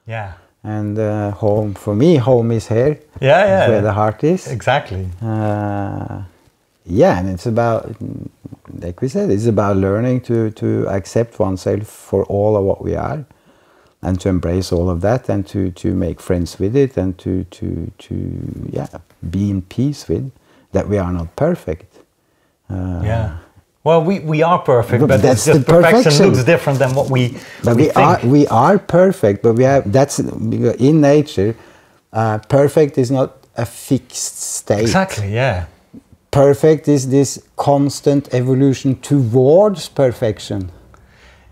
Yeah. And home, for me, home is here. Yeah, yeah. It's where the heart is. Exactly. Yeah, and it's about, like we said, it's about learning to accept oneself for all of what we are, and to embrace all of that, and to make friends with it, and to be in peace with that we are not perfect. Yeah. Well, we are perfect, but that's it's just the perfection looks different than what we think. We are perfect, but we have, that's in nature. Perfect is not a fixed state. Exactly. Yeah. Perfect is this constant evolution towards perfection.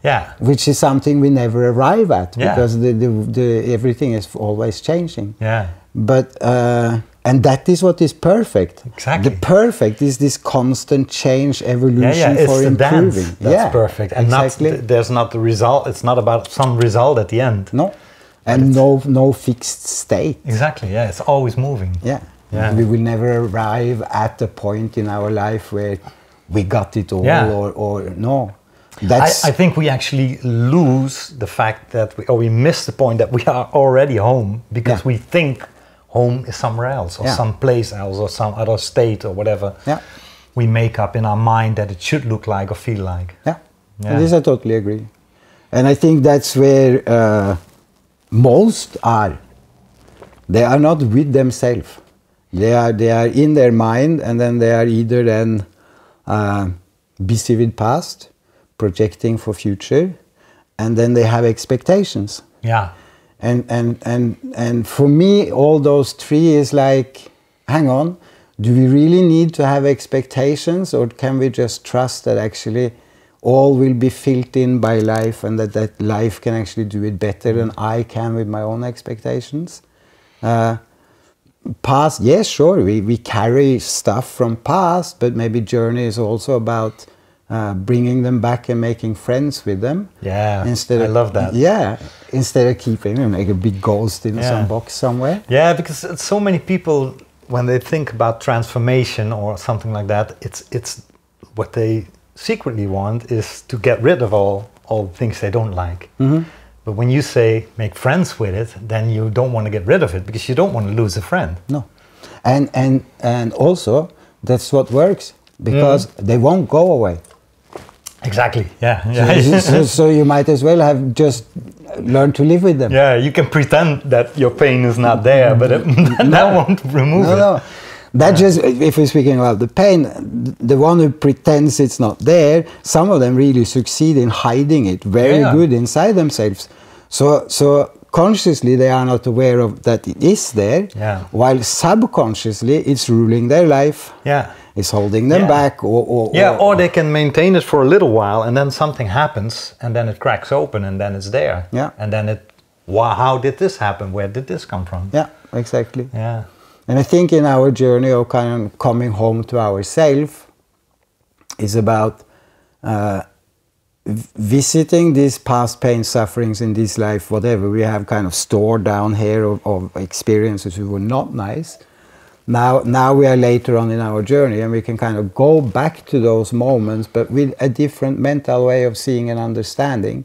Yeah. Which is something we never arrive at, Yeah. because everything is always changing. Yeah. But and that is what is perfect. Exactly. The perfect is this constant change, evolution It's for the improving. dance that's perfect, and exactly. there's not the result. It's not about some result at the end. No, and no fixed state. Exactly. Yeah. It's always moving. Yeah. Yeah. We will never arrive at a point in our life where we got it all, Yeah. or no. That's I think we actually lose the fact that we miss the point that we are already home, because we think home is somewhere else, or some place else, or some other state, or whatever we make up in our mind that it should look like or feel like. Yeah. And this I totally agree. And I think that's where most are. They are not with themselves. They are in their mind, and then they are either then busy with past, projecting for future, and then they have expectations. Yeah. And for me, all those three is like, hang on, do we really need to have expectations, or can we just trust that actually all will be filled in by life, and that life can actually do it better than I can with my own expectations? Past, yes, sure, we carry stuff from past, but maybe journey is also about bringing them back and making friends with them. Yeah, I love that. Yeah, instead of keeping them like a big ghost in some box somewhere. Yeah, because so many people, when they think about transformation or something like that, it's what they secretly want is to get rid of all things they don't like. Mm-hmm. But when you say make friends with it, then you don't want to get rid of it, because you don't want to lose a friend. No, and also that's what works, because they won't go away. Exactly. Yeah. So you might as well have just learned to live with them. Yeah, you can pretend that your pain is not there, but that won't remove it. No. That just, if we're speaking about the pain, the one who pretends it's not there, some of them really succeed in hiding it very good inside themselves. So consciously they are not aware of that it is there, while subconsciously it's ruling their life. Yeah. It's holding them back, or they can maintain it for a little while, and then something happens, and then it cracks open, and then it's there. Yeah. And then how did this happen? Where did this come from? Yeah, exactly. Yeah. And I think in our journey of kind of coming home to ourselves is about visiting these past pain, sufferings in this life, whatever we have kind of stored down here of experiences that were not nice. Now we are later on in our journey, and we can kind of go back to those moments, but with a different mental way of seeing and understanding,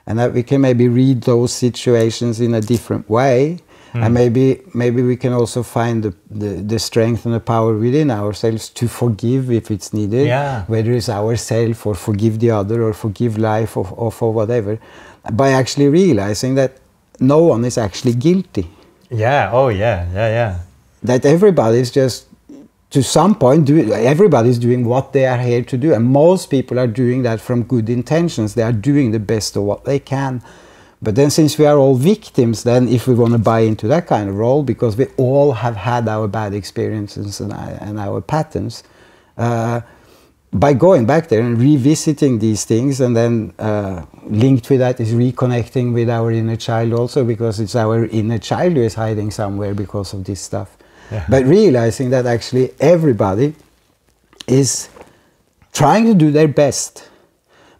and that we can maybe read those situations in a different way. And maybe we can also find the strength and the power within ourselves to forgive if it's needed, whether it's ourselves, or forgive the other, or forgive life, or for whatever, by actually realizing that no one is actually guilty. Yeah. Oh yeah. That everybody's just, to some point, everybody's doing what they are here to do, and most people are doing that from good intentions. They are doing the best of what they can. But then, since we are all victims, then if we want to buy into that kind of role, because we all have had our bad experiences and our patterns, by going back there and revisiting these things, and then linked with that is reconnecting with our inner child also, because it's our inner child who is hiding somewhere because of this stuff. Yeah. But realizing that actually everybody is trying to do their best.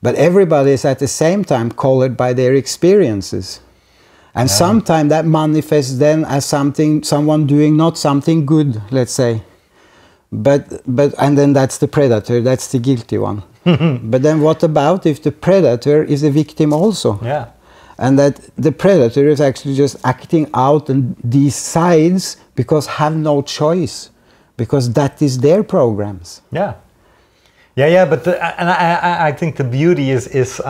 But everybody is at the same time colored by their experiences. And sometimes that manifests then as someone doing not something good, let's say. And then that's the predator, that's the guilty one. But then what about if the predator is a victim also? Yeah. and that the predator is actually just acting out on these sides because have no choice, because that is their programs. Yeah, but I think the beauty is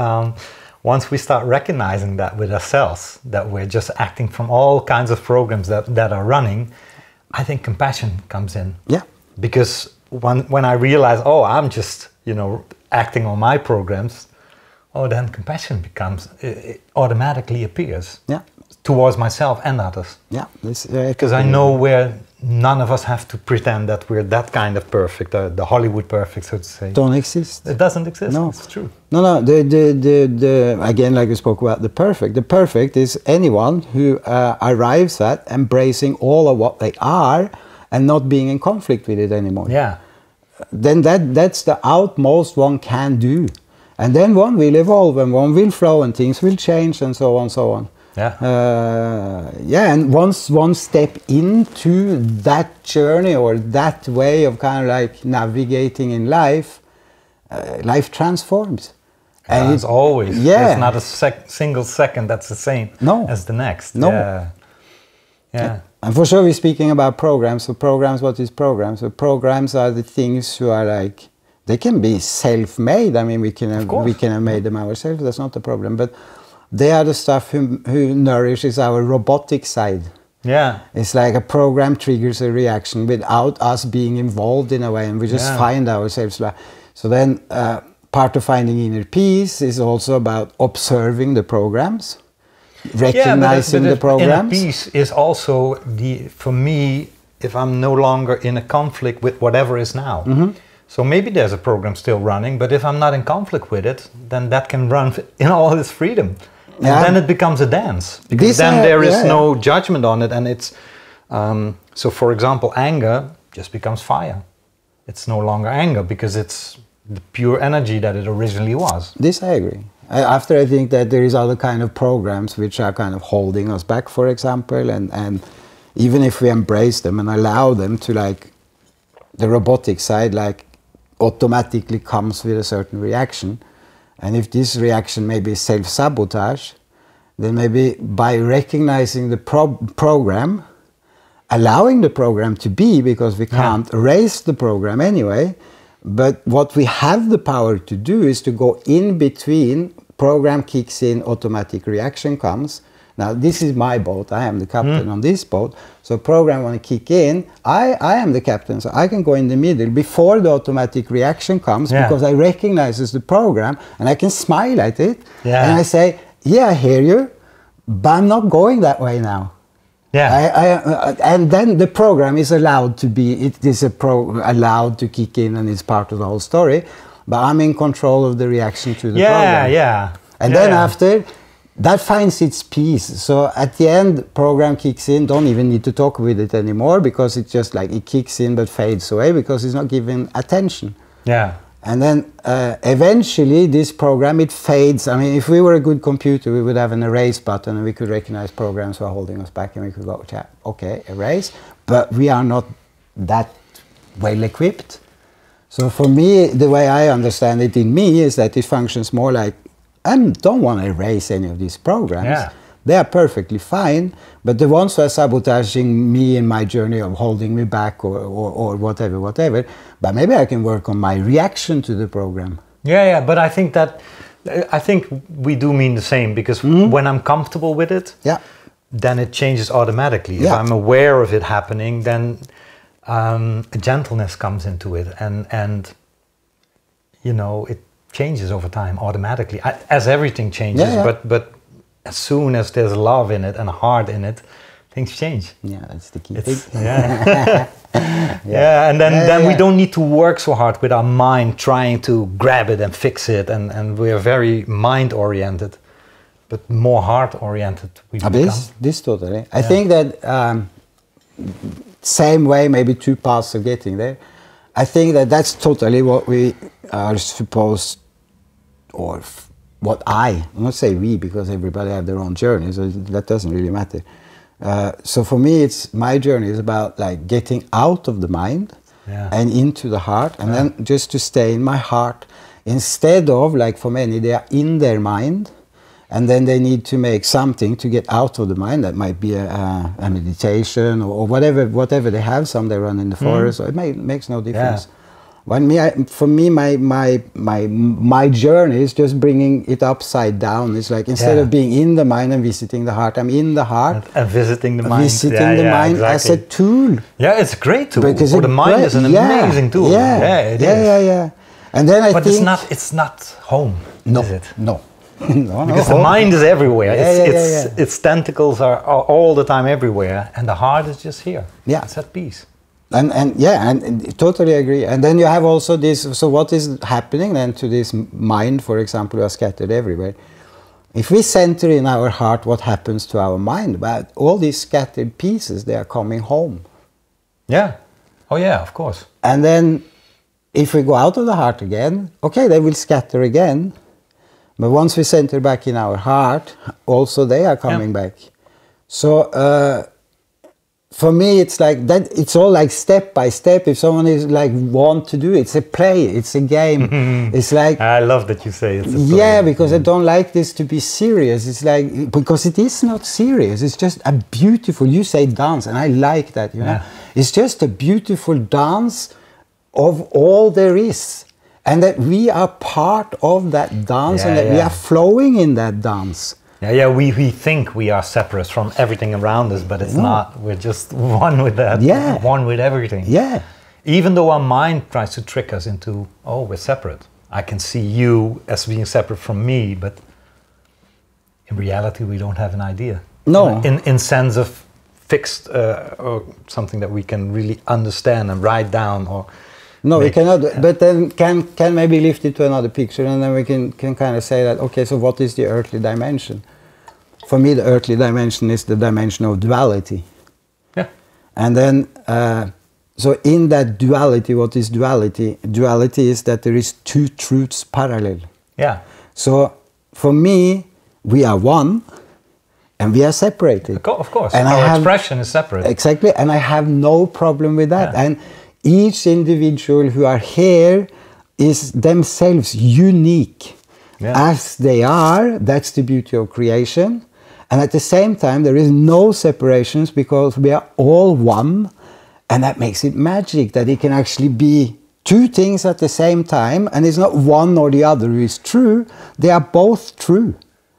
once we start recognizing that with ourselves, that we're just acting from all kinds of programs that are running, I think compassion comes in. Yeah. Because when I realize, oh, I'm just, acting on my programs, then compassion it automatically appears. Yeah. Towards myself and others. Yeah. Because I know where none of us have to pretend that we're that kind of perfect, the Hollywood perfect, so to say. Don't exist. It doesn't exist. No. It's true. No. The again, like we spoke about, the perfect is anyone who arrives at embracing all of what they are and not being in conflict with it anymore. Yeah. Then that's the utmost one can do, and then one will evolve and one will flow and things will change and so on and so on. Yeah. And once one step into that journey or that way of kind of like navigating in life, life transforms. And it's always. Yeah. There's not a single second that's the same as the next. No. Yeah. And for sure we're speaking about programs. So programs, what is programs? So programs are the things who are like, they can be self-made. I mean, we can have made them ourselves. That's not the problem. But they are the stuff who nourishes our robotic side. Yeah. It's like a program triggers a reaction without us being involved in a way, and we just find ourselves. So then part of finding inner peace is also about observing the programs, recognizing the programs. Inner peace is also for me, if I'm no longer in a conflict with whatever is now. Mm-hmm. So maybe there's a program still running, but if I'm not in conflict with it, then that can run in all its freedom. And then it becomes a dance, because then there is no judgment on it, and it's so for example, anger just becomes fire. It's no longer anger because it's the pure energy that it originally was. This I agree. After I think that there is other kind of programs which are kind of holding us back, for example, and even if we embrace them and allow them to, like, the robotic side like automatically comes with a certain reaction. And if this reaction may be self-sabotage, then maybe by recognizing the program, allowing the program to be, because we can't erase the program anyway, but what we have the power to do is to go in between. Program kicks in, automatic reaction comes. Now this is my boat, I am the captain on this boat, so program want to kick in, I am the captain, so I can go in the middle before the automatic reaction comes, because I recognize the program and I can smile at it, and I say, yeah, I hear you, but I'm not going that way now. And then the program is allowed to be, it is allowed to kick in, and it's part of the whole story, but I'm in control of the reaction to the program. And then after, that finds its peace. So at the end, program kicks in, don't even need to talk with it anymore, because it's just like it kicks in but fades away because it's not given attention. And then eventually this program, it fades. I mean, if we were a good computer, we would have an erase button and we could recognize programs who are holding us back, and we could go, okay, erase. But we are not that well equipped. So for me, the way I understand it in me is that it functions more like, I don't want to erase any of these programs. They are perfectly fine, but the ones who are sabotaging me in my journey of holding me back or whatever, but maybe I can work on my reaction to the program. But I think we do mean the same, because when I'm comfortable with it, then it changes automatically. If I'm aware of it happening, then a gentleness comes into it, and it changes over time automatically, as everything changes. But as soon as there's love in it and heart in it, things change. That's the key thing. And then we don't need to work so hard with our mind trying to grab it and fix it, and we are very mind oriented, but more heart oriented we become. This totally. I think that same way, maybe two paths of getting there. I think that that's totally what we are supposed, or what I'm not say we, because everybody have their own journey, so that doesn't really matter. So for me, my journey is about like getting out of the mind and into the heart, and then just to stay in my heart, instead of, like for many, they are in their mind and then they need to make something to get out of the mind. That might be a meditation or whatever they have. Some they run in the forest, so it makes no difference. Yeah. For me, my journey is just bringing it upside down. It's like instead of being in the mind and visiting the heart, I'm in the heart and visiting the mind. Visiting the mind as a tool. Yeah, it's a great tool. Because the mind is an amazing tool. Yeah. And then I think, it's not home, is it? No. Because the mind is everywhere. Its tentacles are all the time everywhere, and the heart is just here. Yeah, it's at peace. And totally agree. And then you have also this. So what is happening then to this mind, for example, who are scattered everywhere? If we center in our heart, what happens to our mind? Well, all these scattered pieces, they are coming home. Yeah. Oh yeah, of course. And then, if we go out of the heart again, okay, they will scatter again. But once we center back in our heart, also they are coming back. So for me, it's like that. It's all like step by step. If someone is like want to do it, it's a play, it's a game. It's like, I love that you say it's a play. Yeah, because I don't like this to be serious. It's like, because it is not serious. It's just a beautiful. You say dance, and I like that. You know, it's just a beautiful dance of all there is. And that we are part of that dance, and that we are flowing in that dance. We think we are separate from everything around us, but it's not. We're just one with that. One with everything. Yeah. Even though our mind tries to trick us into, oh, we're separate. I can see you as being separate from me, but in reality, we don't have an idea. No. In sense of fixed or something that we can really understand and write down or. No, we cannot. But then can maybe lift it to another picture, and then we can kind of say that, okay, so what is the earthly dimension? For me, the earthly dimension is the dimension of duality. Yeah. And then, so in that duality, what is duality? Duality is that there is two truths parallel. Yeah. So for me, we are one, and we are separated. Of course. And our expression is separate. Exactly, and I have no problem with that. Yeah. And each individual who are here is themselves unique as they are. That's the beauty of creation. And at the same time, there is no separations because we are all one. And that makes it magic, that it can actually be two things at the same time. And it's not one or the other who is true. They are both true.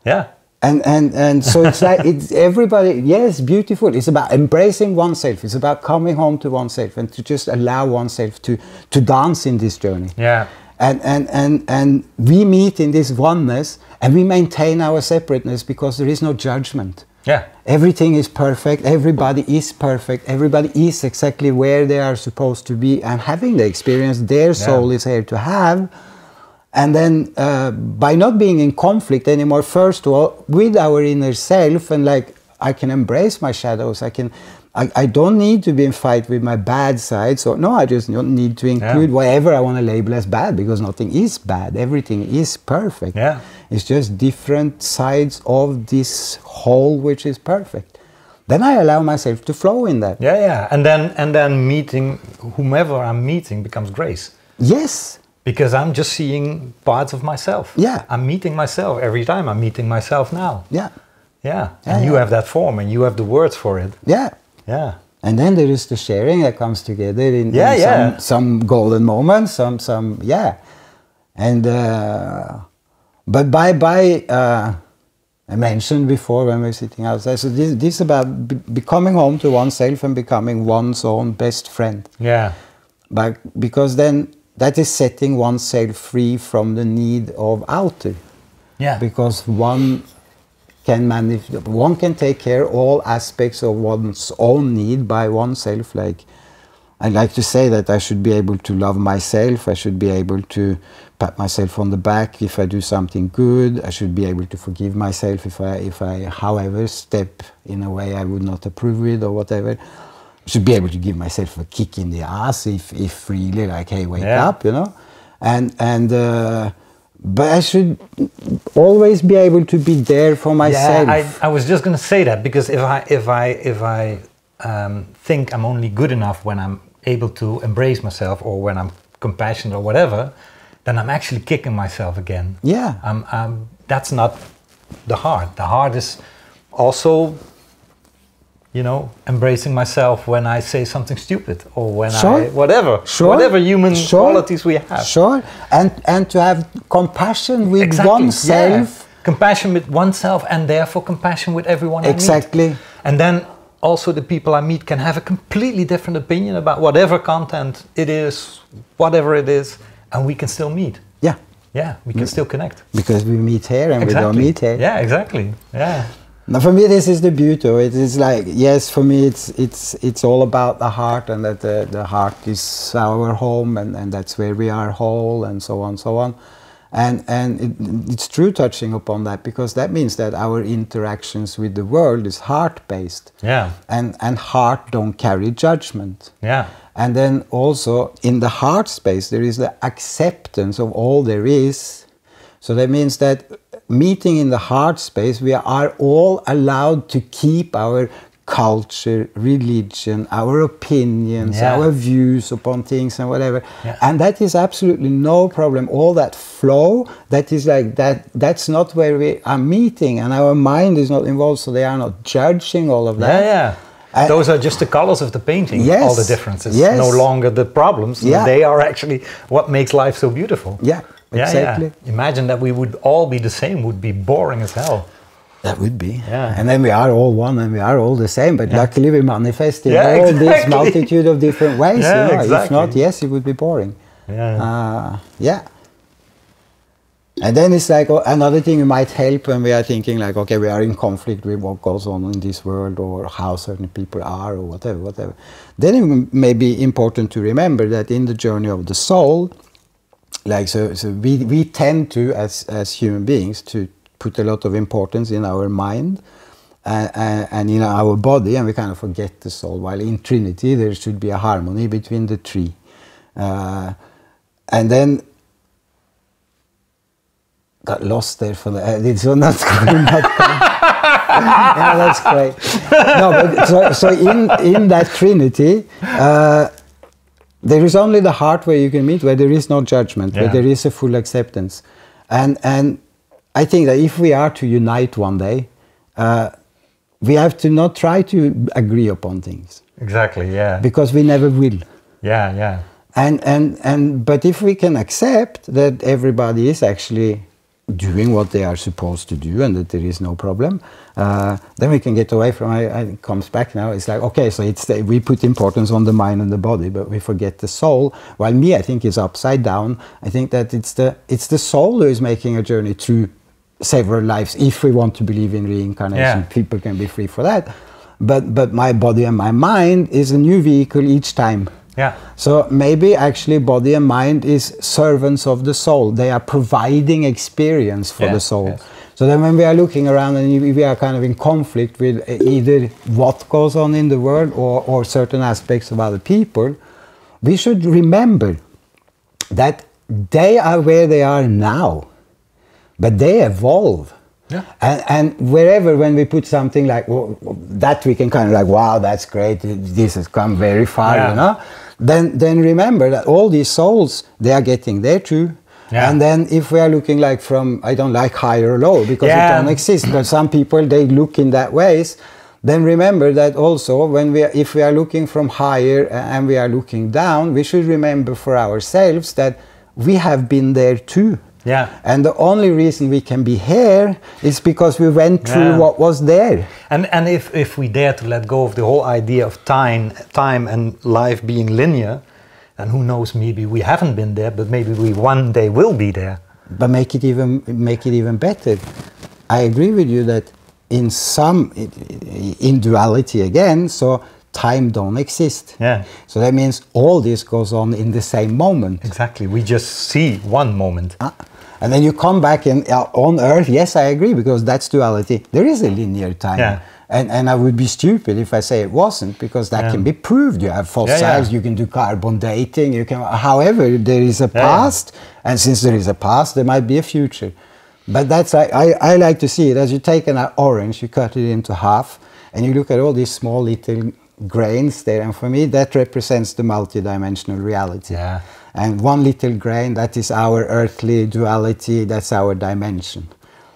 Yeah. And so it's like, it's everybody, yes, beautiful. It's about embracing oneself. It's about coming home to oneself and to just allow oneself to dance in this journey. Yeah. And we meet in this oneness, and we maintain our separateness because there is no judgment. Yeah. Everything is perfect. Everybody is perfect. Everybody is exactly where they are supposed to be and having the experience their soul is here to have. And then by not being in conflict anymore, first of all, with our inner self, and like, I can embrace my shadows. I don't need to be in fight with my bad side. So no, I just don't need to include whatever I want to label as bad, because nothing is bad. Everything is perfect. Yeah. It's just different sides of this whole, which is perfect. Then I allow myself to flow in that. Yeah. And then meeting whomever I'm meeting becomes grace. Yes. Because I'm just seeing parts of myself. Yeah. I'm meeting myself every time. I'm meeting myself now. Yeah. Yeah. And you have that form, and you have the words for it. Yeah. Yeah. And then there is the sharing that comes together in some golden moments, some and but I mentioned before when we were sitting outside, so this is about becoming home to oneself and becoming one's own best friend. Yeah. But because then that is setting oneself free from the need of outer. Yeah. Because one can take care of all aspects of one's own need by oneself. Like, I like to say that I should be able to love myself. I should be able to pat myself on the back if I do something good. I should be able to forgive myself if I however step in a way I would not approve with or whatever. I should be able to give myself a kick in the ass if really, like, hey, wake up, you know. But I should always be able to be there for myself. Yeah, I was just going to say that, because if I think I'm only good enough when I'm able to embrace myself, or when I'm compassionate or whatever, then I'm actually kicking myself again. Yeah. That's not the heart. The heart is also, you know, embracing myself when I say something stupid or when Sure. whatever human qualities we have. Sure, and to have compassion with Exactly. oneself. Yeah. Compassion with oneself and therefore compassion with everyone I meet. Exactly. And then also the people I meet can have a completely different opinion about whatever content it is, whatever it is, and we can still meet. Yeah. Yeah, we can still connect. Because we meet here and Exactly. we don't meet here. Yeah, exactly. Yeah. Now, for me, this is the beauty of it. It's like, yes, for me, it's all about the heart, and that the heart is our home, and that's where we are whole, and so on, so on. And it's true touching upon that, because that means that our interactions with the world is heart-based. Yeah. And heart don't carry judgment. Yeah. And then also in the heart space, there is the acceptance of all there is. So that means that meeting in the heart space, we are all allowed to keep our culture, religion, our opinions, Yeah. our views upon things and whatever. Yeah. And that is absolutely no problem. All that flow, that is like that, that's not where we are meeting, and our mind is not involved, so they are not judging all of that. Yeah. Those are just the colors of the painting, Yes. all the differences. Yes. No longer the problems. Yeah. They are actually what makes life so beautiful. Yeah, exactly. Yeah. Imagine that we would all be the same, would be boring as hell. That would be. Yeah. And then we are all one and we are all the same, but luckily we manifest in Yeah, all this exactly. multitude of different ways. Yeah, you know? If exactly. not, yes, it would be boring. Yeah. Yeah. And then it's like another thing might help when we are thinking like, okay, we are in conflict with what goes on in this world, or how certain people are, or whatever. Then it may be important to remember that in the journey of the soul, like so we tend to, as human beings, to put a lot of importance in our mind and in our body, and we kind of forget the soul. While in Trinity there should be a harmony between the three, and then got lost there for the. It's not going. Yeah, that's great. No, but so in that Trinity. There is only the heart where you can meet, where there is no judgment, where there is a full acceptance. And I think that if we are to unite one day, we have to not try to agree upon things. Exactly, yeah. Because we never will. Yeah, yeah. But if we can accept that everybody is actually doing what they are supposed to do, and that there is no problem, then we can get away from it comes back now. It's like, okay, so we put importance on the mind and the body, but we forget the soul. While me, I think, is upside down. I think that it's the soul who is making a journey through several lives. If we want to believe in reincarnation, people can be free for that. But my body and my mind is a new vehicle each time. Yeah. So maybe actually body and mind is servants of the soul. They are providing experience for the soul. Yes. So then when we are looking around and we are kind of in conflict with either what goes on in the world or certain aspects of other people, we should remember that they are where they are now, but they evolve. Yeah. And wherever, when we put something like that, we can kind of like, wow, that's great, this has come very far, you know. Then remember that all these souls, they are getting there too. Yeah. And then if we are looking like from, I don't like high or low because it don't exist, but some people, they look in that ways. Then remember that also when if we are looking from higher and we are looking down, we should remember for ourselves that we have been there too. Yeah. And the only reason we can be here is because we went through what was there. And if we dare to let go of the whole idea of time and life being linear, and who knows, maybe we haven't been there, but maybe we one day will be there. But make it even better. I agree with you that in duality again, so time don't exist. Yeah. So that means all this goes on in the same moment. Exactly. We just see one moment. And then you come back on Earth. Yes, I agree, because that's duality. There is a linear time. Yeah. And I would be stupid if I say it wasn't, because that can be proved. You have fossils, you can do carbon dating, you can, however, there is a past, and since there is a past, there might be a future. But that's, I like to see it as you take an orange, you cut it into half, and you look at all these small little grains there, and for me that represents the multidimensional reality. Yeah. And one little grain, that is our earthly duality, that's our dimension.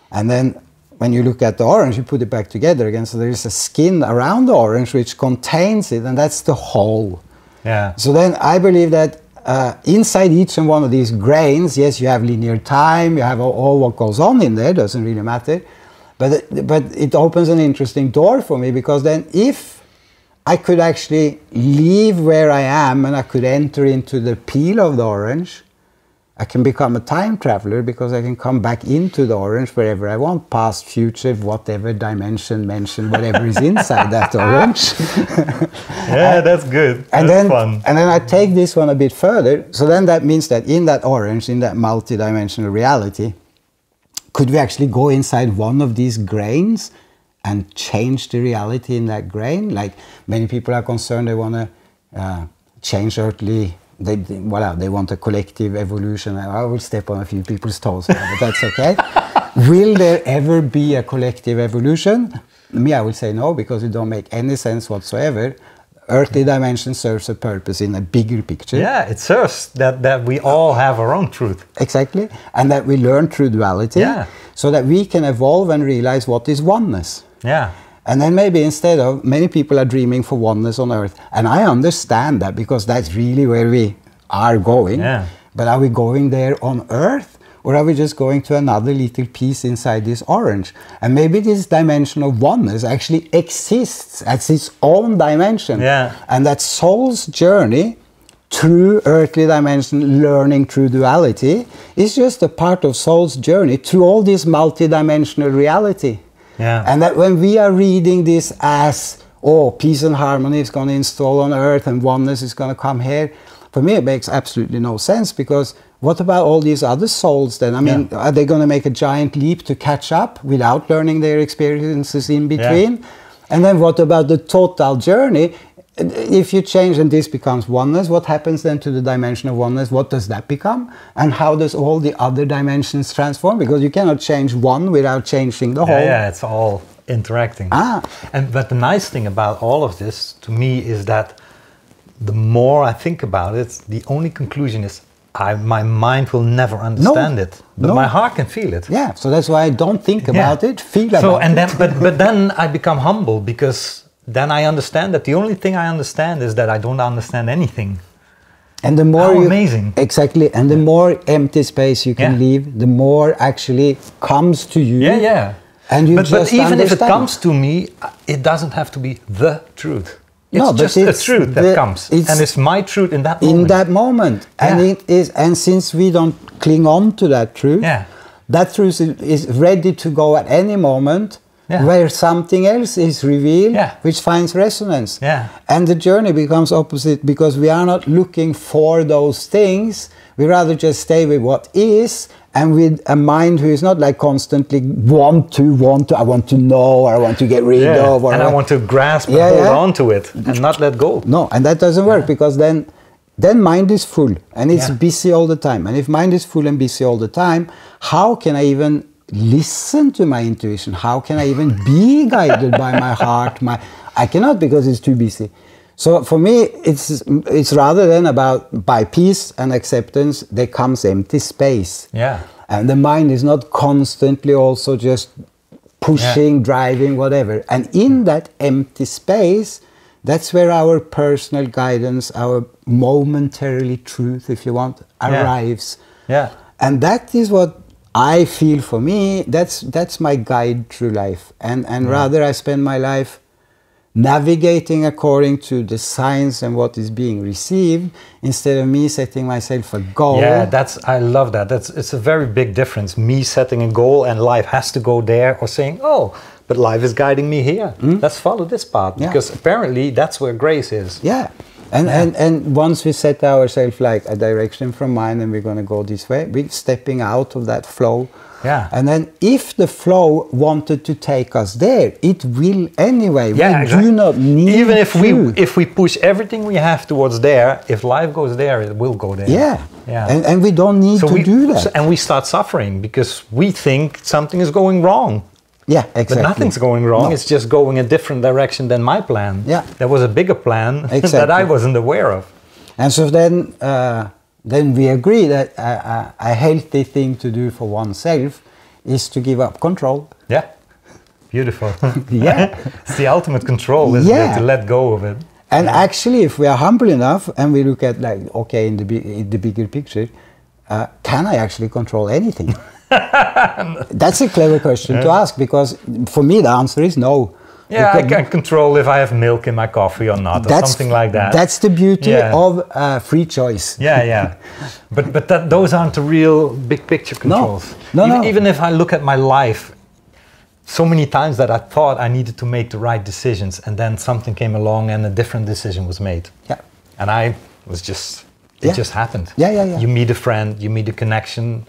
And then when you look at the orange, you put it back together again. So there is a skin around the orange which contains it, and that's the whole. Yeah. So then I believe that inside each and one of these grains, yes, you have linear time, you have all what goes on in there, doesn't really matter. But it opens an interesting door for me, because then if I could actually leave where I am and I could enter into the peel of the orange, I can become a time traveler, because I can come back into the orange wherever I want, past, future, whatever dimension, whatever is inside that orange. Yeah, that's good. That's fun. And then I take this one a bit further. So then that means that in that orange, in that multidimensional reality, could we actually go inside one of these grains and change the reality in that grain? Like many people are concerned, they want to change earthly. They want a collective evolution. I will step on a few people's toes, but that's okay. Will there ever be a collective evolution? Me, I would say no, because it don't make any sense whatsoever. Earthly dimension serves a purpose in a bigger picture. Yeah, it serves that we all have our own truth. Exactly, and that we learn through duality, so that we can evolve and realize what is oneness. Yeah. And then maybe instead of, many people are dreaming for oneness on earth. And I understand that, because that's really where we are going. Yeah. But are we going there on earth? Or are we just going to another little piece inside this orange? And maybe this dimension of oneness actually exists as its own dimension. Yeah. And that soul's journey through earthly dimension, learning through duality, is just a part of soul's journey through all this multidimensional reality. Yeah. And that when we are reading this as, oh, peace and harmony is going to install on earth and oneness is going to come here, for me it makes absolutely no sense, because what about all these other souls then? I mean, are they going to make a giant leap to catch up without learning their experiences in between? Yeah. And then what about the total journey? If you change and this becomes oneness, what happens then to the dimension of oneness? What does that become? And how does all the other dimensions transform? Because you cannot change one without changing the whole. Yeah, it's all interacting. But the nice thing about all of this, to me, is that the more I think about it, the only conclusion is my mind will never understand it, but my heart can feel it. Yeah, so that's why I don't think about it, feel about it. But then I become humble, because then I understand that the only thing I understand is that I don't understand anything. And the more amazing. Exactly, and the more empty space you can leave, the more actually comes to you. Yeah, yeah. And you but even understand. If it comes to me, it doesn't have to be the truth. It's just a truth that comes, and it's my truth in that moment. In that moment, and it is. And since we don't cling on to that truth, that truth is ready to go at any moment. Where something else is revealed, which finds resonance. And the journey becomes opposite, because we are not looking for those things. We rather just stay with what is, and with a mind who is not like constantly want to, I want to know, or I want to get rid of. Or and I want to grasp and hold on to it and not let go. No, and that doesn't work, because then mind is full and it's busy all the time. And if mind is full and busy all the time, how can I even listen to my intuition? How can I even be guided by my heart? I cannot, because it's too busy. So for me, it's rather than about, by peace and acceptance, there comes empty space. Yeah. And the mind is not constantly also just pushing, driving, whatever. And in that empty space, that's where our personal guidance, our momentarily truth, if you want, arrives. Yeah. And that is what I feel, for me, that's my guide through life. And rather I spend my life navigating according to the science and what is being received, instead of me setting myself a goal. Yeah, I love that. It's a very big difference. Me setting a goal and life has to go there, or saying, oh, but life is guiding me here. Let's follow this path, because apparently that's where grace is. Yeah. And once we set ourselves like a direction from mind, and we're going to go this way, we're stepping out of that flow. Yeah. And then if the flow wanted to take us there, it will anyway. Yeah, we do not need even if we push everything we have towards there, if life goes there, it will go there. Yeah. Yeah. And we don't need to do that. And we start suffering because we think something is going wrong. Yeah, exactly. But nothing's going wrong. No. It's just going a different direction than my plan. Yeah. There was a bigger plan that I wasn't aware of. And so then we agree that a healthy thing to do for oneself is to give up control. Yeah. Beautiful. Yeah. It's the ultimate control, isn't it? To let go of it. And actually, if we are humble enough and we look at like, okay, in the bigger picture, can I actually control anything? That's a clever question to ask, because for me the answer is no. Yeah, I can control if I have milk in my coffee or not, or something like that. That's the beauty of free choice. Yeah. But those aren't the real big picture controls. No. Even if I look at my life, so many times that I thought I needed to make the right decisions, and then something came along and a different decision was made. Yeah. And I was just, it just happened. Yeah. You meet a friend, you meet a connection,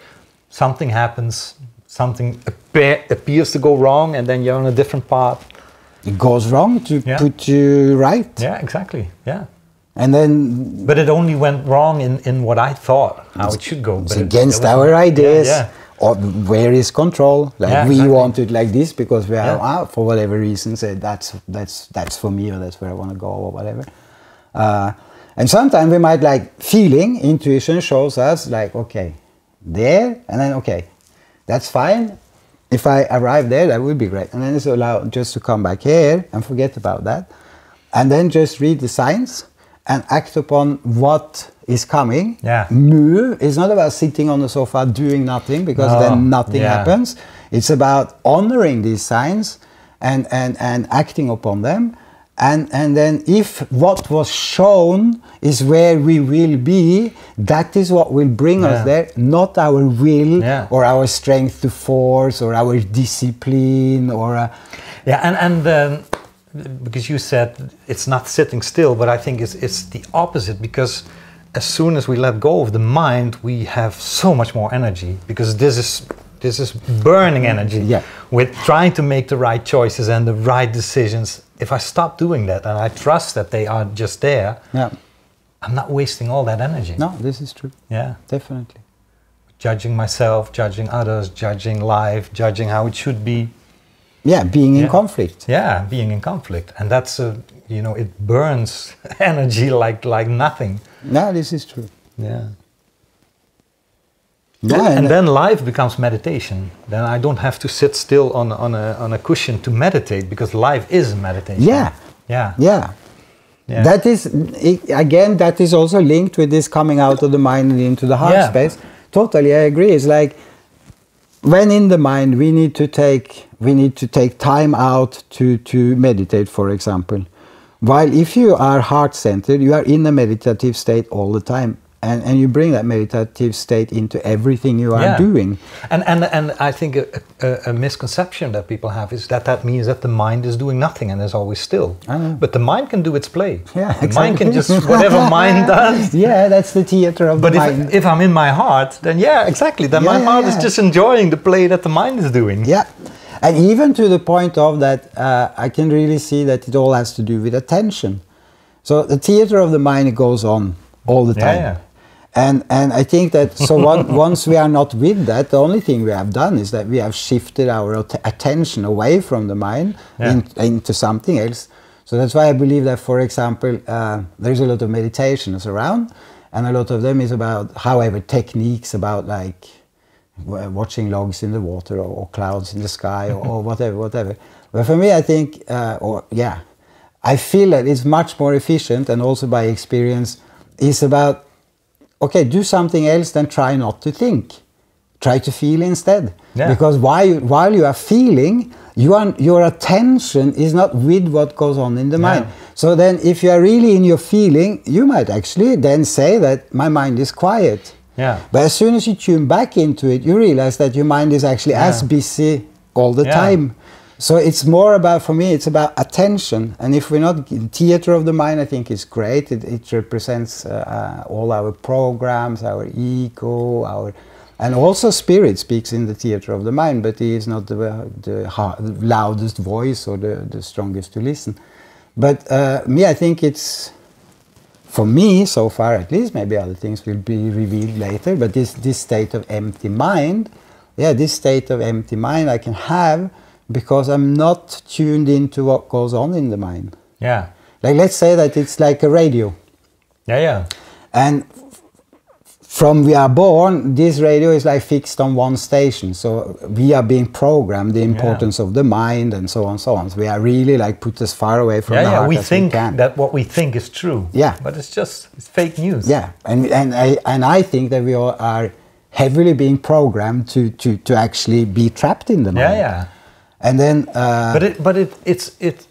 something happens, something appears to go wrong, and then you're on a different path. It goes wrong to put you right. Yeah, exactly. Yeah. And then... But it only went wrong in what I thought, how it should go. It's against our ideas. Yeah. Or where is control? Like we want it like this because we are, for whatever reason, say that's for me, or that's where I want to go, or whatever. And sometimes we might like feeling, intuition shows us like, okay, there, and then okay, that's fine. If I arrive there, that would be great. And then it's allowed just to come back here and forget about that. And then just read the signs and act upon what is coming. Yeah. Move. It's not about sitting on the sofa doing nothing, because then nothing happens. It's about honoring these signs and acting upon them. And then if what was shown is where we will be, that is what will bring us there, not our will or our strength to force or our discipline or... and because you said it's not sitting still, but I think it's the opposite, because as soon as we let go of the mind, we have so much more energy, because this is burning energy. Yeah. With trying to make the right choices and the right decisions. If I stop doing that and I trust that they are just there, I'm not wasting all that energy. No, this is true. Yeah. Definitely. Judging myself, judging others, judging life, judging how it should be. Yeah, being in conflict. Yeah, being in conflict. And that's, it burns energy like nothing. No, this is true. Yeah. Yeah, and then life becomes meditation. Then I don't have to sit still on a cushion to meditate, because life is meditation. Yeah. That is, again, that is also linked with this coming out of the mind and into the heart space. Totally, I agree. It's like when in the mind we need to take time out to meditate, for example. While if you are heart-centered, you are in a meditative state all the time. And you bring that meditative state into everything you are doing. And I think a misconception that people have is that means that the mind is doing nothing and is always still. But the mind can do its play. Yeah, the mind can just, whatever mind does. Yeah, that's the theater of the mind. But if I'm in my heart, then exactly. Then my heart is just enjoying the play that the mind is doing. Yeah. And even to the point of that, I can really see that it all has to do with attention. So the theater of the mind goes on all the time. Yeah. And I think that, so once we are not with that, the only thing we have done is that we have shifted our attention away from the mind into something else. So that's why I believe that, for example, there's a lot of meditations around, and a lot of them is about, however, techniques about like watching logs in the water or clouds in the sky or whatever. But for me, I think, I feel that it's much more efficient, and also by experience, is about, okay, do something else than try not to think. Try to feel instead. Yeah. Because while you are feeling, your attention is not with what goes on in the mind. So then if you are really in your feeling, you might actually then say that my mind is quiet. Yeah. But as soon as you tune back into it, you realize that your mind is actually as busy all the time. So it's more about, for me, it's about attention. And if we're not, theater of the mind, I think is great. It represents all our programs, our ego, and also spirit speaks in the theater of the mind, but he is not the loudest voice or the strongest to listen. But I think it's, for me, so far at least, maybe other things will be revealed later, but this state of empty mind, this state of empty mind I can have because I'm not tuned into what goes on in the mind. Yeah. Like, let's say that it's like a radio. Yeah. And from we are born, this radio is like fixed on one station. So we are being programmed the importance of the mind and so on, so on. So we are really like put as far away from the heart we as think we can. that what we think is true. Yeah. But it's fake news. Yeah, and I think that we all are heavily being programmed to actually be trapped in the mind. Yeah, yeah. And then, but it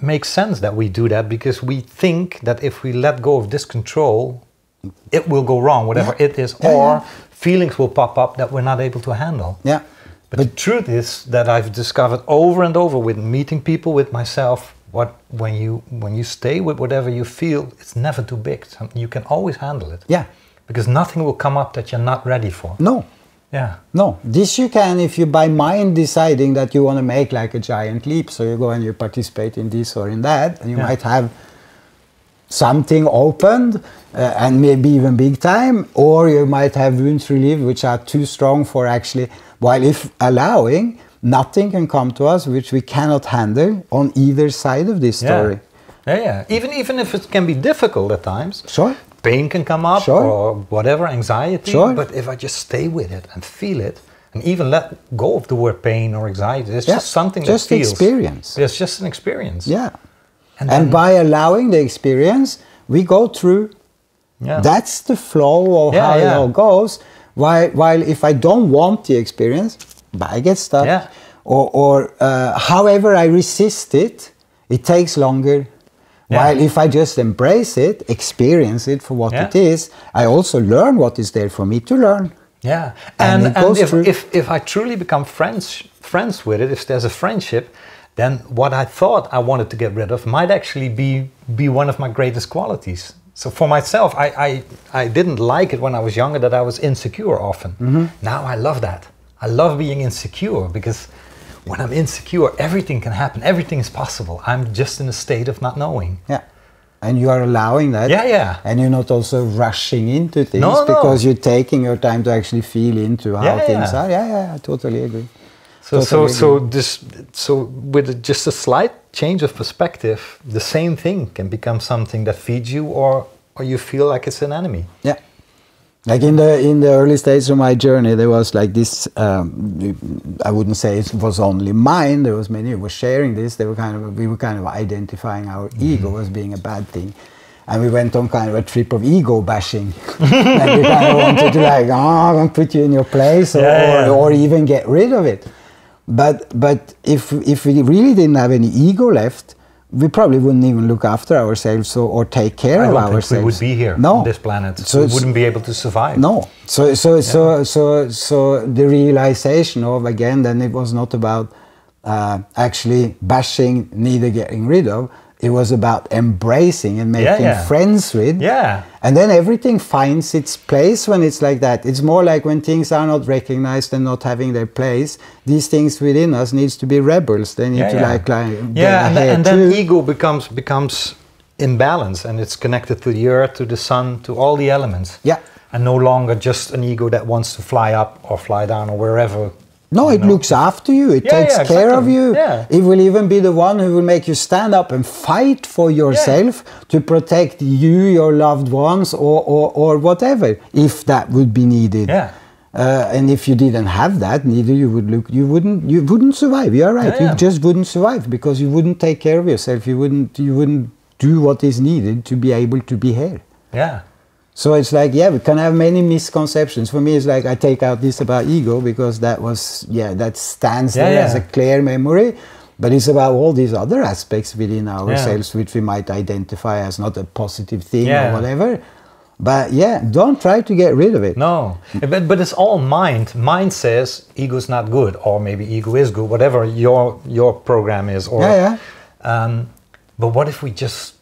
makes sense that we do that, because we think that if we let go of this control, it will go wrong, whatever it is, or feelings will pop up that we're not able to handle. Yeah. But the truth is that I've discovered over and over with meeting people, with myself, when you stay with whatever you feel, it's never too big. You can always handle it. Yeah. Because nothing will come up that you're not ready for. No. Yeah. No. This you can if you by mind deciding that you want to make like a giant leap. So you go and you participate in this or in that, and you might have something opened and maybe even big time, or you might have wounds relieved which are too strong for actually, while if allowing, nothing can come to us which we cannot handle on either side of this story. Yeah. Even if it can be difficult at times. Sure. Pain can come up or whatever, anxiety. Sure. But if I just stay with it and feel it, and even let go of the word pain or anxiety, it's just something just that feels. Experience. It's just an experience. Yeah. And by allowing the experience, we go through. Yeah. That's the flow of how it all goes. While if I don't want the experience, I get stuck. Yeah. Or however I resist it, it takes longer. While if I just embrace it, experience it for what it is, I also learn what is there for me to learn. Yeah, and if I truly become friends with it, if there's a friendship, then what I thought I wanted to get rid of might actually be one of my greatest qualities. So for myself, I didn't like it when I was younger that I was insecure often. Mm-hmm. Now I love that. I love being insecure, because when I'm insecure, everything can happen. Everything is possible. I'm just in a state of not knowing. Yeah. And you are allowing that. Yeah. And you're not also rushing into things because you're taking your time to actually feel into how things are. Yeah, I totally agree. So with just a slight change of perspective, the same thing can become something that feeds you, or you feel like it's an enemy. Yeah. Like in the early stages of my journey, there was like this. I wouldn't say it was only mine. There was many who were sharing this. We were kind of identifying our ego as being a bad thing, and we went on kind of a trip of ego bashing. And we kind of wanted to like, I'm gonna put you in your place, or even get rid of it. But if we really didn't have any ego left, we probably wouldn't even look after ourselves or take care of ourselves. I don't think we would be here on this planet. So we wouldn't be able to survive. No. So the realization of, again, then it was not about actually bashing, neither getting rid of. It was about embracing and making friends with. Yeah. And then everything finds its place when it's like that. It's more like when things are not recognized and not having their place, these things within us needs to be rebels. They need to like and then ego becomes imbalanced, and it's connected to the earth, to the sun, to all the elements. Yeah. And no longer just an ego that wants to fly up or fly down or wherever. No, it looks after you. It takes care of you. Yeah. It will even be the one who will make you stand up and fight for yourself to protect you, your loved ones, or whatever, if that would be needed. Yeah. And if you didn't have that, neither you wouldn't survive. You are right. You just wouldn't survive, because you wouldn't take care of yourself. You wouldn't do what is needed to be able to be here. Yeah. So it's like, we can have many misconceptions. For me, it's like I take out this about ego, because that stands there as a clear memory. But it's about all these other aspects within ourselves, which we might identify as not a positive thing or whatever. But don't try to get rid of it. No, but it's all mind. Mind says ego is not good, or maybe ego is good, whatever your program is. Or, but what if we just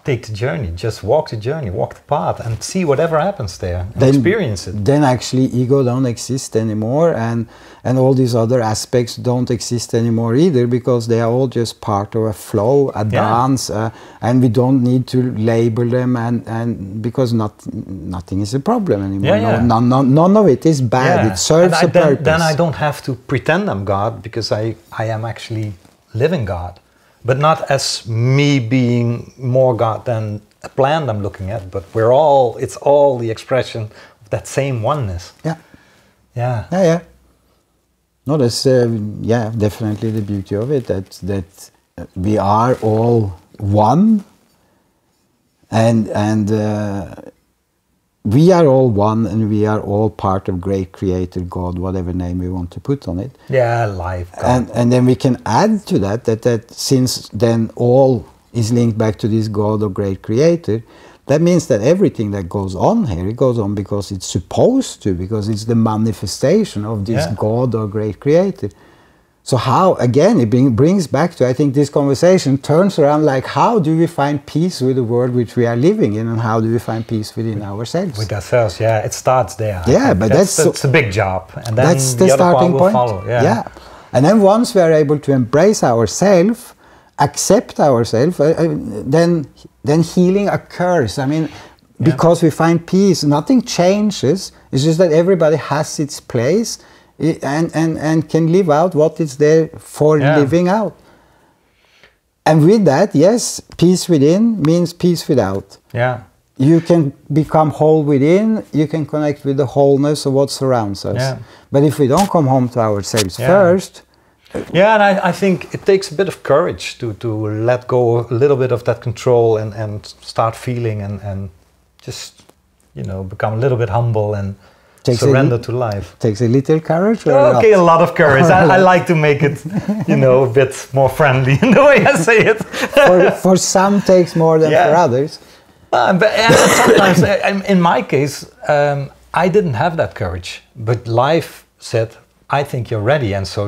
take the journey, just walk the journey, walk the path, and see whatever happens there, and experience it. Then actually ego don't exist anymore, and all these other aspects don't exist anymore either, because they are all just part of a flow, a dance, and we don't need to label them, and because nothing is a problem anymore. None of it is bad. It serves a purpose. Then I don't have to pretend I'm God, because I am actually living God. But not as me being more God than a plant I'm looking at, but it's all the expression of that same oneness. Yeah. Yeah. Yeah, yeah. No, that's definitely the beauty of it. That we are all one, and we are all one, and we are all part of great Creator God, whatever name we want to put on it. Yeah, life. God. And then we can add to that since then all is linked back to this God or great Creator. That means that everything that goes on here, it goes on because it's supposed to, because it's the manifestation of this God or great Creator. So how, again, it brings back to, I think this conversation turns around like, how do we find peace with the world which we are living in, and how do we find peace within ourselves? With ourselves, yeah, it starts there. Yeah, but that's a big job. And then that's the starting point. Follow. Yeah. And then once we are able to embrace ourselves, accept ourselves, then healing occurs. I mean, because we find peace, nothing changes. It's just that everybody has its place and can live out what it's there for living out. And with that, yes, peace within means peace without. Yeah. You can become whole within, you can connect with the wholeness of what surrounds us. Yeah. But if we don't come home to ourselves first... Yeah, and I think it takes a bit of courage to let go a little bit of that control and start feeling and just, become a little bit humble and surrender to life. Takes a little courage? Okay, a lot of courage. I like to make it, a bit more friendly in the way I say it. for some takes more than for others. But sometimes, in my case, I didn't have that courage. But life said, I think you're ready. And so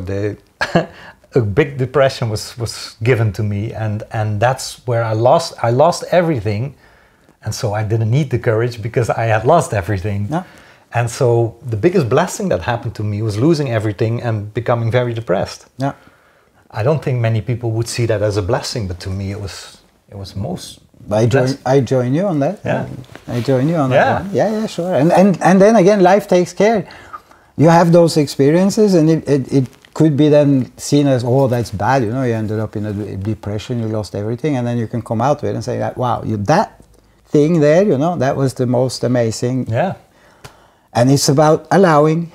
a big depression was given to me. And that's where I lost everything. And so I didn't need the courage because I had lost everything. Yeah. And so the biggest blessing that happened to me was losing everything and becoming very depressed. Yeah. I don't think many people would see that as a blessing, but to me it was most. I join you on that. Yeah. I join you on that one. Yeah, sure. And then again, life takes care. You have those experiences, and it could be then seen as, oh, that's bad. You ended up in a depression, you lost everything, and then you can come out of it and say, wow, that thing there, that was the most amazing. Yeah. And it's about allowing.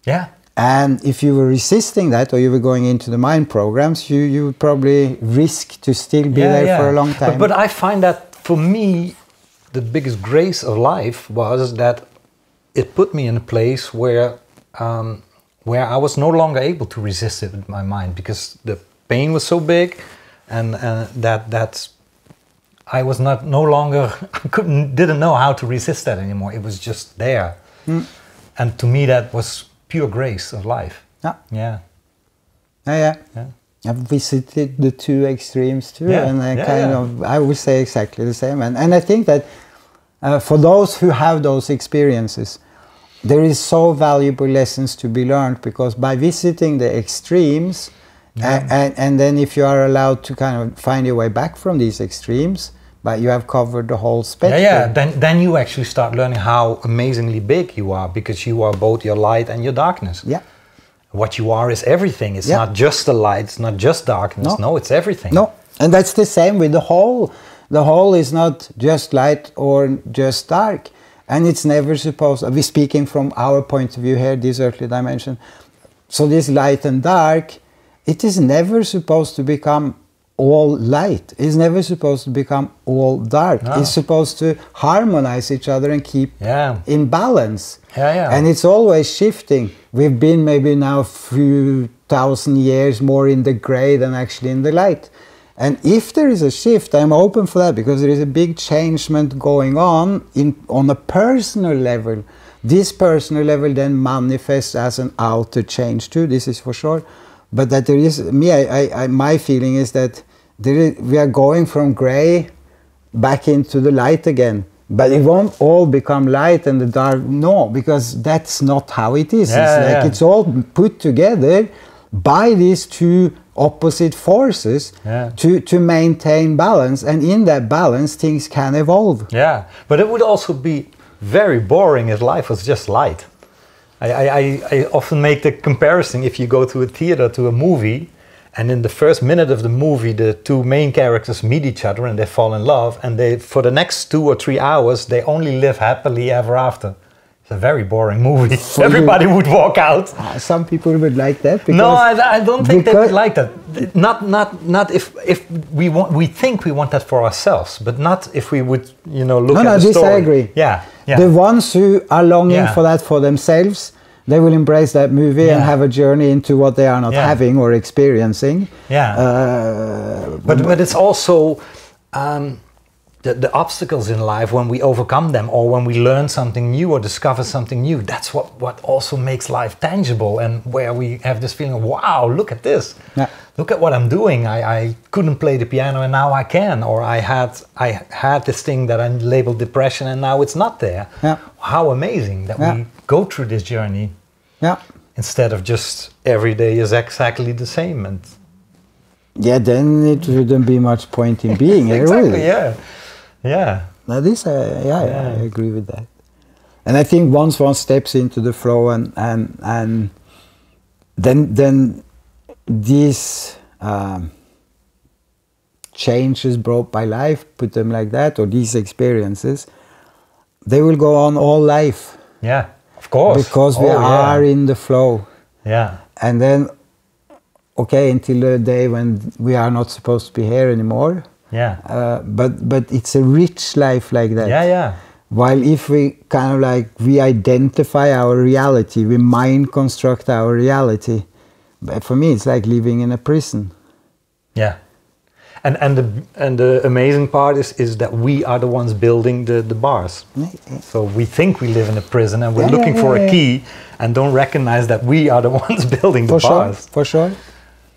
Yeah. And if you were resisting that, or you were going into the mind programs, you would probably risk to still be there for a long time. But I find that for me, the biggest grace of life was that it put me in a place where I was no longer able to resist it with my mind, because the pain was so big, and that I was didn't know how to resist that anymore. It was just there. And to me that was pure grace of life. Yeah. I've visited the two extremes too, and I would say exactly the same. And I think that for those who have those experiences, there is so valuable lessons to be learned, because by visiting the extremes, and then if you are allowed to kind of find your way back from these extremes, but you have covered the whole spectrum. Then you actually start learning how amazingly big you are, because you are both your light and your darkness. Yeah. What you are is everything. It's not just the light, it's not just darkness. No, it's everything. No, and that's the same with the whole. The whole is not just light or just dark. And it's never supposed, we're speaking from our point of view here, this earthly dimension. So this light and dark, it is never supposed to become all light. It's never supposed to become all dark. No. It's supposed to harmonize each other and keep in balance. And it's always shifting. We've been maybe now a few thousand years more in the gray than actually in the light. And if there is a shift, I'm open for that, because there is a big changement going on a personal level. This personal level then manifests as an outer change too, this is for sure. But that there is, my feeling is that we are going from gray back into the light again. But it won't all become light and the dark, no, because that's not how it is. It's all put together by these two opposite forces to maintain balance, and in that balance things can evolve. Yeah, but it would also be very boring if life was just light. I often make the comparison, if you go to a theater, to a movie, and in the first minute of the movie the two main characters meet each other and they fall in love, and for the next 2 or 3 hours they only live happily ever after. It's a very boring movie. Everybody would walk out. Some people would like that. No, I don't think they would like that. Not if we think we want that for ourselves, but not if we would, you know, look at the story. I agree. Yeah, yeah. The ones who are longing for that for themselves, they will embrace that movie and have a journey into what they are not having or experiencing. Yeah. But it's also the obstacles in life, when we overcome them or when we learn something new or discover something new, that's what also makes life tangible, and where we have this feeling of, wow, look at this. Yeah. Look at what I'm doing. I couldn't play the piano and now I can. Or I had this thing that I labeled depression and now it's not there. Yeah. How amazing that we go through this journey. Yeah. Instead of just every day is exactly the same. And yeah, then it wouldn't be much point in being here, exactly, really. Yeah. Yeah. Now this, I agree with that. And I think once one steps into the flow and then these changes brought by life, put them like that, or these experiences, they will go on all life. Yeah, of course. Because we are in the flow. Yeah. And then, okay, until the day when we are not supposed to be here anymore. Yeah. But it's a rich life like that. Yeah, yeah. While if we kind of like, we identify our reality, we mind construct our reality. But for me, it's like living in a prison. Yeah. And the amazing part is that we are the ones building the bars. So we think we live in a prison and we're looking for a key and don't recognize that we are the ones building the bars. For sure.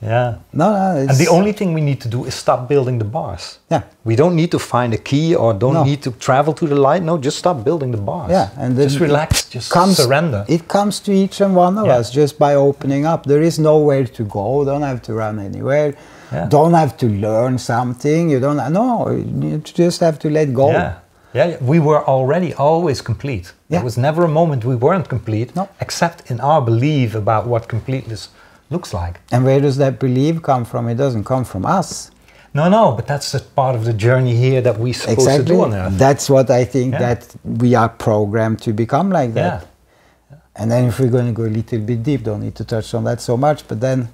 Yeah. No, and the only thing we need to do is stop building the bars. Yeah. We don't need to find a key or don't need to travel to the light. No, just stop building the bars. Yeah, and just relax, just surrender. It comes to each and one of us just by opening up. There is nowhere to go. Don't have to run anywhere. Yeah. Don't have to learn something. You don't. No, you just have to let go. Yeah. Yeah, we were already always complete. Yeah. There was never a moment we weren't complete, except in our belief about what completeness looks like. And where does that belief come from? It doesn't come from us. No, but that's a part of the journey here that we're supposed to do on Earth. That's what I think, that we are programmed to become like that. Yeah. And then if we're going to go a little bit deep, don't need to touch on that so much, but then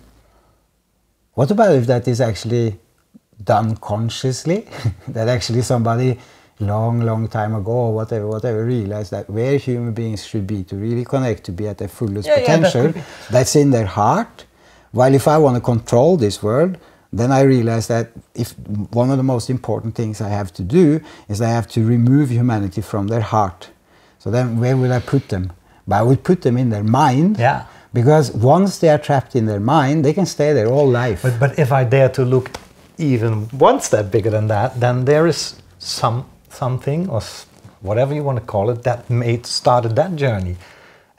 what about if that is actually done consciously? That actually somebody long time ago or whatever realized that where human beings should be to really connect, to be at their fullest potential, that's in their heart. While if I want to control this world, then I realize that if one of the most important things I have to do is I have to remove humanity from their heart. So then where will I put them? But I would put them in their mind. Yeah. Because once they are trapped in their mind, they can stay there all life. But if I dare to look even one step bigger than that, then there is something or whatever you want to call it that started that journey.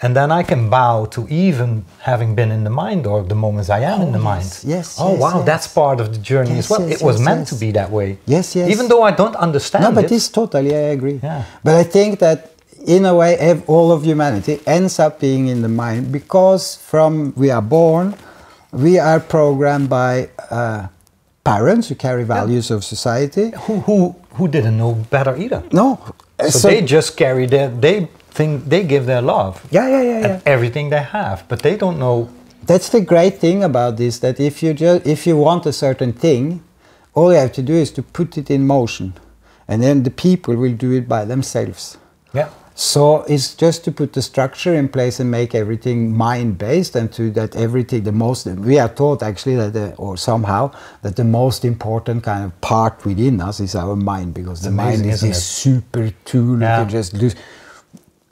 And then I can bow to even having been in the mind, or the moments I am in the mind. Yes. Oh, wow, that's part of the journey as well. It was meant to be that way. Yes. Even though I don't understand it. No, but it's totally, I agree. Yeah. But I think that in a way, all of humanity ends up being in the mind, because from we are born, we are programmed by parents who carry values of society. Who didn't know better either. No. So they just carry they give their love. Yeah. Everything they have, but they don't know. That's the great thing about this, that if you want a certain thing, all you have to do is to put it in motion, and then the people will do it by themselves. Yeah. So it's just to put the structure in place and make everything mind-based, and to that everything, we are taught actually that, or somehow, that the most important kind of part within us is our mind, because the mind is this super tool you can just do.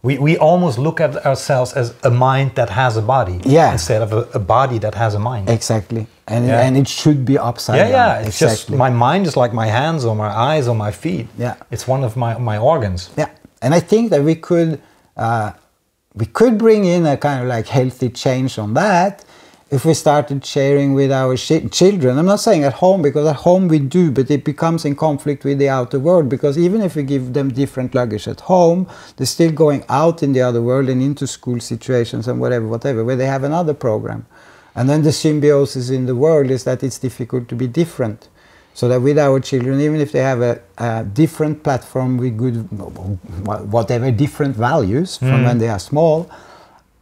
We almost look at ourselves as a mind that has a body, instead of a body that has a mind. Exactly. And it should be upside down. Yeah, it's just, my mind is like my hands or my eyes or my feet. Yeah. It's one of my organs. Yeah. And I think that we could bring in a kind of like healthy change on that if we started sharing with our children. I'm not saying at home, because at home we do, but it becomes in conflict with the outer world, because even if we give them different luggage at home, they're still going out in the other world and into school situations and whatever, where they have another program. And then the symbiosis in the world is that it's difficult to be different. So that with our children, even if they have a different platform with good, whatever different values from when they are small,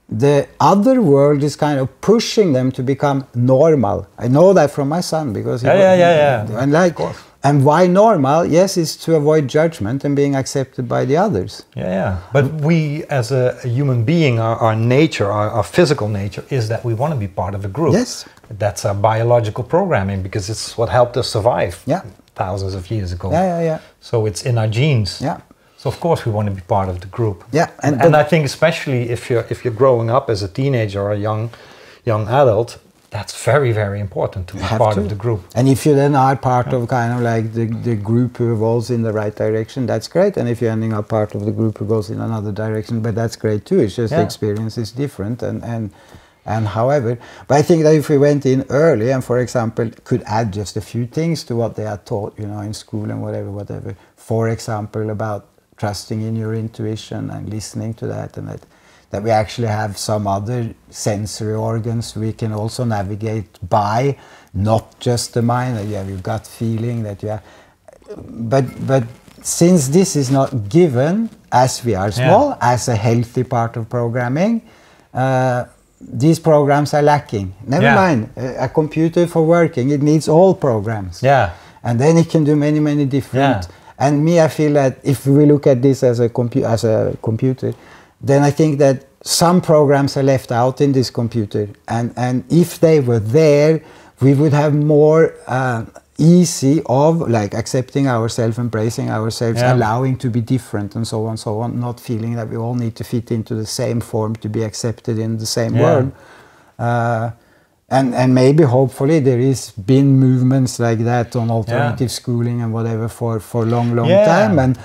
the other world is kind of pushing them to become normal. I know that from my son because he and like, and why normal? Yes, it's to avoid judgment and being accepted by the others. Yeah. But we, as a human being, our nature, our physical nature, is that we want to be part of a group. Yes. That's our biological programming because it's what helped us survive. Yeah. Thousands of years ago. Yeah. So it's in our genes. Yeah. So of course we want to be part of the group. Yeah. And I think especially if you're growing up as a teenager or a young adult, that's very, very important to be part of the group. And if you then are part of kind of like the group who evolves in the right direction, that's great. And if you're ending up part of the group who goes in another direction, but that's great too. It's just the experience is different. And however, but I think that if we went in early and, for example, could add just a few things to what they are taught, you know, in school and whatever. For example, about trusting in your intuition and listening to that, and that we actually have some other sensory organs we can also navigate by, not just the mind, that you have your gut feeling, that you have, but since this is not given as we are small, as a healthy part of programming, these programs are lacking. Never mind, a computer for working, it needs all programs. Yeah. And then it can do many different. And I feel that if we look at this as a computer, then I think that some programs are left out in this computer. And if they were there, we would have more easy of like accepting ourselves, embracing ourselves, allowing to be different and so on, not feeling that we all need to fit into the same form to be accepted in the same world. And maybe hopefully there is been movements like that on alternative schooling and whatever for a long time,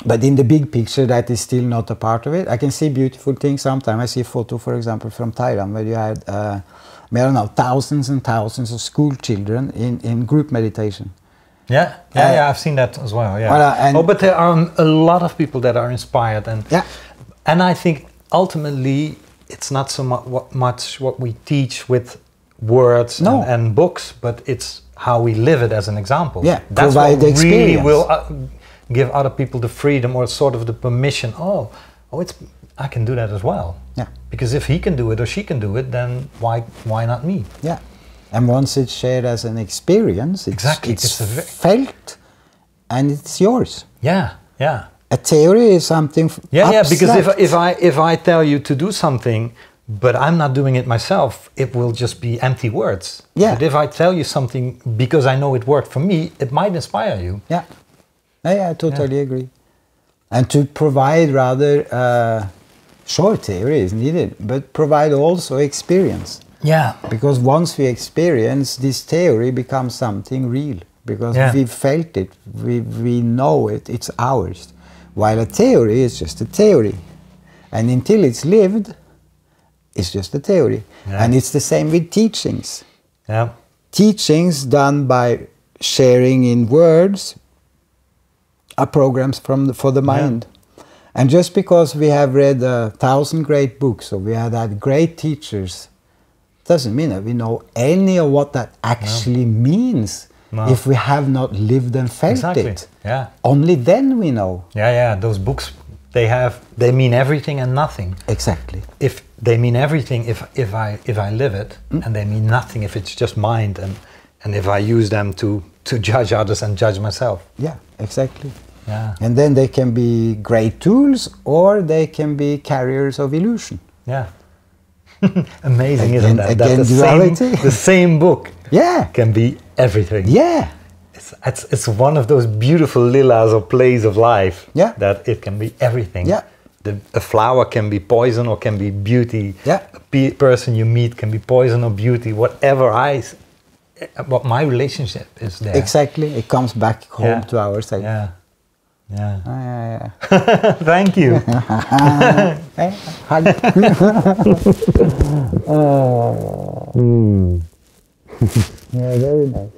but in the big picture that is still not a part of it. I can see beautiful things sometimes. I see a photo, for example, from Thailand where you had I don't know, thousands and thousands of school children in group meditation. I've seen that as well. But there are a lot of people that are inspired, and I think ultimately it's not so much what we teach with words and books, but it's how we live it as an example. Yeah, that's provide what the experience. Really will give other people the freedom or sort of the permission. I can do that as well. Yeah. Because if he can do it or she can do it, then why not me? Yeah. And once it's shared as an experience, it's felt and it's yours. Yeah. A theory is something abstract. Because if I tell you to do something, but I'm not doing it myself, it will just be empty words. Yeah. But if I tell you something because I know it worked for me, it might inspire you. Yeah. I totally agree. And to provide rather short theory is needed, but provide also experience. Yeah. Because once we experience, this theory becomes something real. Because we felt it, we know it, it's ours. While a theory is just a theory. And until it's lived, it's just a theory. Yeah. And it's the same with teachings. Yeah. Teachings done by sharing in words are programs for the mind. Yeah. And just because we have read 1,000 great books or we have had great teachers, doesn't mean that we know any of what that actually means. No. If we have not lived and felt it. Yeah. Only then we know. Yeah. Those books, they mean everything and nothing. Exactly. If they mean everything, if I live it, and they mean nothing if it's just mind, and if I use them to judge others and judge myself. Yeah, exactly. Yeah. And then they can be great tools, or they can be carriers of illusion. Yeah. Amazing, isn't that? Again, the same book. Yeah. Can be everything. Yeah. It's one of those beautiful lilas or plays of life. Yeah. That it can be everything. Yeah. A flower can be poison or can be beauty. Yeah. A person you meet can be poison or beauty. Whatever what my relationship is there. Exactly. It comes back home to ourselves. Yeah. Yeah. Yeah. Thank you. Hey, hug. Oh. Yeah, very nice.